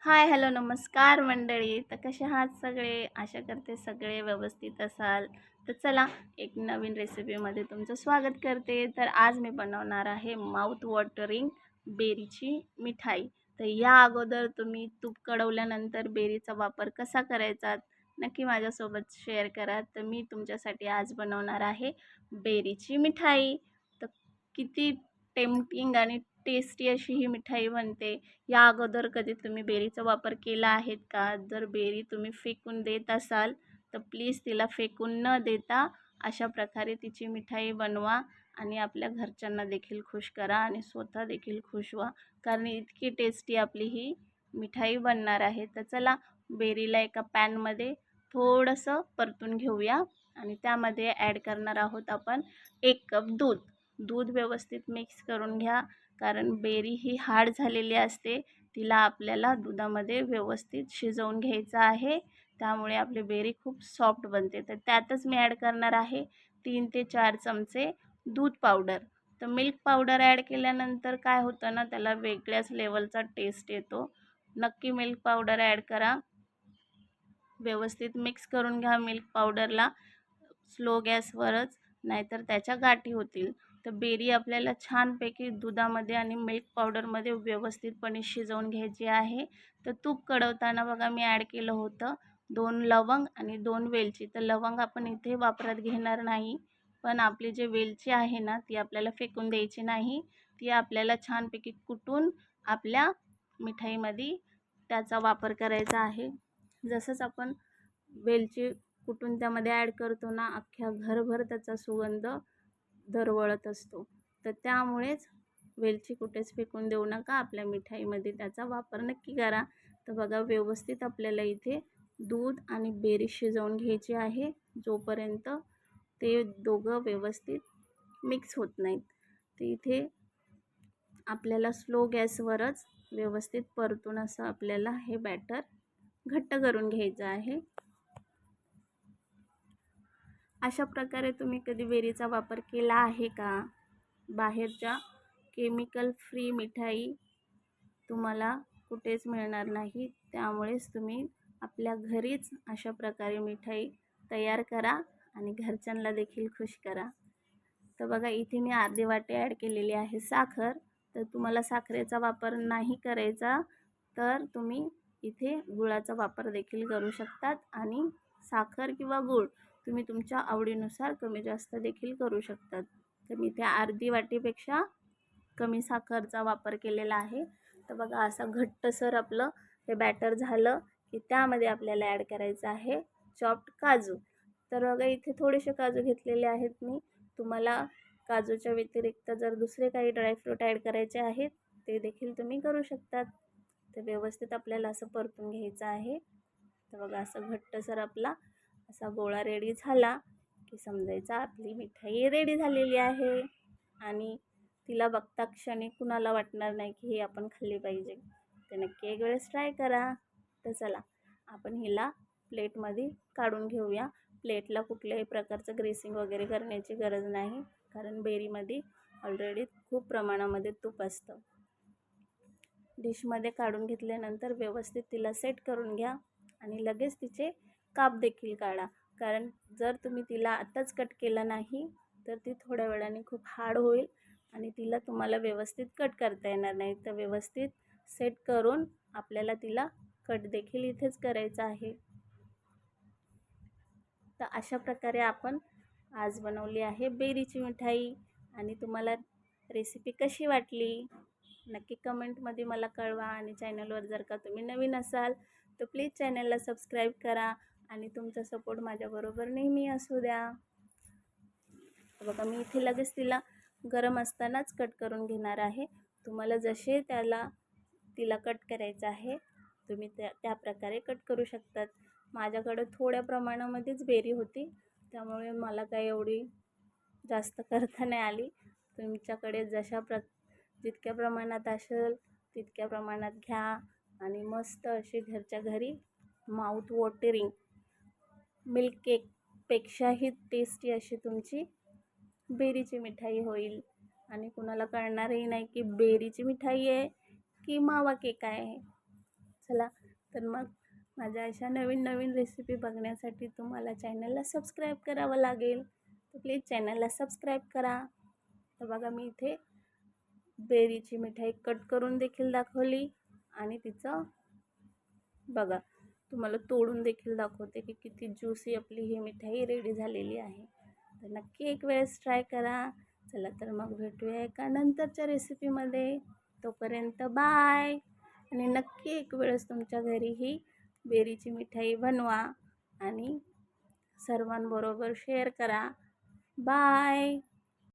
हाय, hello, नमस्कार मंडळी. तर कसे आहात सगळे? आशा करते सगळे व्यवस्थित असाल. तर चला, एक नवीन रेसिपीमध्ये तुमचं स्वागत करते. तर आज मी बनवणार आहे माउथ वॉटरिंग बेरीची मिठाई. तर या अगोदर तुम्ही तूप कढवल्यानंतर बेरीचा वापर कसा करायचा नक्की माझ्यासोबत शेअर करा. तर मी तुमच्यासाठी आज बनवणार आहे बेरीची मिठाई. तर किती टेम्पटिंग आणि टेस्टी अशी ही मिठाई बनते. या अगोदर कधी तुम्ही बेरीचा वापर केला आहेत का? जर बेरी तुम्ही फेकून देत असाल, तर प्लीज तिला फेकून न देता अशा प्रकारे तिची मिठाई बनवा आणि आपल्या घरच्यांना देखील खुश करा आणि स्वतः देखील खुश व्हा. कारण इतकी टेस्टी आपली ही मिठाई बनणार आहे. तर चला, बेरीला एका पॅनमध्ये थोडंसं परतून घेऊया आणि त्यामध्ये ॲड करणार आहोत आपण 1 कप दूध. दूध व्यवस्थित मिक्स करून घ्या. कारण बेरी ही हार्ड झालेली असते, तिला आपल्याला दुधामध्ये व्यवस्थित शिजवून घ्यायचं आहे. त्यामुळे आपली बेरी खूप सॉफ्ट बनते. तर त्यातच मी ॲड करणार आहे 3 ते 4 चमचे दूध पावडर. तर मिल्क पावडर ॲड केल्यानंतर काय होतं ना, त्याला वेगळ्याच लेवलचा टेस्ट येतो. नक्की मिल्क पावडर ॲड करा. व्यवस्थित मिक्स करून घ्या मिल्क पावडरला स्लो गॅसवरच, नाहीतर त्याच्या गाठी होतील. तर बेरी आपल्याला छानपैकी दुधामध्ये आणि मिल्क पावडरमध्ये व्यवस्थितपणे शिजवून घ्यायची आहे. तर तूप कढवताना बघा मी ॲड केलं होतं 2 लवंग आणि 2 वेलची. तर लवंग आपण इथे वापरात घेणार नाही, पण आपली जी वेलची आहे ना, ती आपल्याला फेकून द्यायची नाही. ती आपल्याला छानपैकी कुटून आपल्या मिठाईमध्ये त्याचा वापर करायचा आहे. जसंच आपण वेलची कुटून त्यामध्ये ॲड करतो ना, अख्ख्या घरभर त्याचा सुगंध दरवळत असतो. तर त्यामुळेच वेलची कुठेच फेकून देऊ नका. आपल्या मिठाईमध्ये त्याचा वापर नक्की करा. तर बघा, व्यवस्थित आपल्याला इथे दूध आणि बेरी शिजवून घ्यायची आहे, जोपर्यंत ते दोघं व्यवस्थित मिक्स होत नाहीत. तर इथे आपल्याला स्लो गॅसवरच व्यवस्थित परतून असं आपल्याला हे बॅटर घट्ट करून घ्यायचं आहे. अशा प्रकारे तुम्ही कधी बेरीचा वापर केला आहे का? बाहेरच्या केमिकल फ्री मिठाई तुम्हाला कुठेच मिळणार नाही. त्यामुळेच तुम्ही आपल्या घरीच अशा प्रकारे मिठाई तयार करा आणि घरच्यांना देखील खुश करा. तर बघा, इथे मी अर्धी वाटी ॲड केलेली आहे साखर. तर तुम्हाला साखरेचा वापर नाही करायचा, तर तुम्ही इथे गुळाचा वापर देखील करू शकतात आणि साखर किंवा गूळ तुम्ही तुमच्या आवडीनुसार कमी जास्त देखील करू शकतात. तर मी इथे अर्धी वाटीपेक्षा कमी साखरचा वापर केलेला आहे. तर बघा, असं घट्टसर आपलं हे बॅटर झालं की त्यामध्ये आपल्याला ॲड करायचं आहे चॉप्ड काजू. तर बघा, इथे थोडेसे काजू घेतलेले आहेत मी. तुम्हाला काजूच्या व्यतिरिक्त जर दुसरे काही ड्रायफ्रूट ॲड करायचे आहेत, ते देखील तुम्ही करू शकतात. तर व्यवस्थित आपल्याला असं परतून घ्यायचं आहे. तर बघा, असं घट्टसर आपला असा गोळा रेडी झाला की समजायचा आपली मिठाई रेडी झालेली आहे. आणि तिला बघता क्षणी कुणाला वाटणार नाही की हे आपण खाल्ली पाहिजे. तर नक्की एक वेळेस ट्राय करा. तर चला, आपण हिला प्लेटमध्ये काढून घेऊया. प्लेटला कुठल्याही प्रकारचं ग्रेसिंग वगैरे करण्याची गरज नाही, कारण बेरीमध्ये ऑलरेडी खूप प्रमाणामध्ये तूप असतं. डिशमध्ये काढून घेतल्यानंतर व्यवस्थित तिला सेट करून घ्या आणि लगेच तिचे काप देखील काढा. कारण जर तुम्ही तिला आत्ताच कट केलं नाही, तर ती थोड्या वेळाने खूप हार्ड होईल आणि तिला तुम्हाला व्यवस्थित कट करता येणार नाही. तर व्यवस्थित सेट करून आपल्याला तिला कट देखील इथेच करायचा आहे. तर अशा प्रकारे आपण आज बनवली आहे बेरीची मिठाई. आणि तुम्हाला रेसिपी कशी वाटली नक्की कमेंटमध्ये मला कळवा. आणि चॅनलवर जर का तुम्ही नवीन असाल तर प्लीज चॅनलला सबस्क्राईब करा आणि तुमचा सपोर्ट माझ्याबरोबर नेहमी असू द्या. बघा, मी इथे लगेच तिला गरम असतानाच कट करून घेणार आहे. तुम्हाला जसे तिला कट करायचं आहे तुम्ही त्या प्रकारे कट करू शकतात. माझ्याकडे थोड्या प्रमाणामध्येच बेरी होती, त्यामुळे मला काही एवढी जास्त करता नाही आली. तुमच्याकडे जितक्या प्रमाणात असेल तितक्या प्रमाणात घ्या आणि मस्त अशी घरच्या घरी माउथ वॉटरिंग मिल्क केकपेक्षाही टेस्टी अशी तुमची बेरीची मिठाई होईल. आणि कुणाला कळणारही नाही की बेरीची मिठाई आहे की मावा केक आहे. चला तर मग माझ्या अशा नवीन नवीन रेसिपी बघण्यासाठी तुम्हाला चॅनलला सबस्क्राईब करावं लागेल. तर प्लीज चॅनलला सबस्क्राईब करा. तर बघा मी इथे बेरीची मिठाई कट करून देखील दाखवली आणि तिचं बघा तुम्हाला तोडून देखील दाखवते की किती ज्यूसी आपली ही मिठाई रेडी झालेली आहे. तर नक्की एक वेळेस ट्राय करा. चला तर मग भेटूया एका नंतरच्या रेसिपीमध्ये. तोपर्यंत बाय. आणि नक्की एक वेळेस तुमच्या घरी ही बेरीची मिठाई बनवा आणि सर्वांबरोबर शेअर करा. बाय.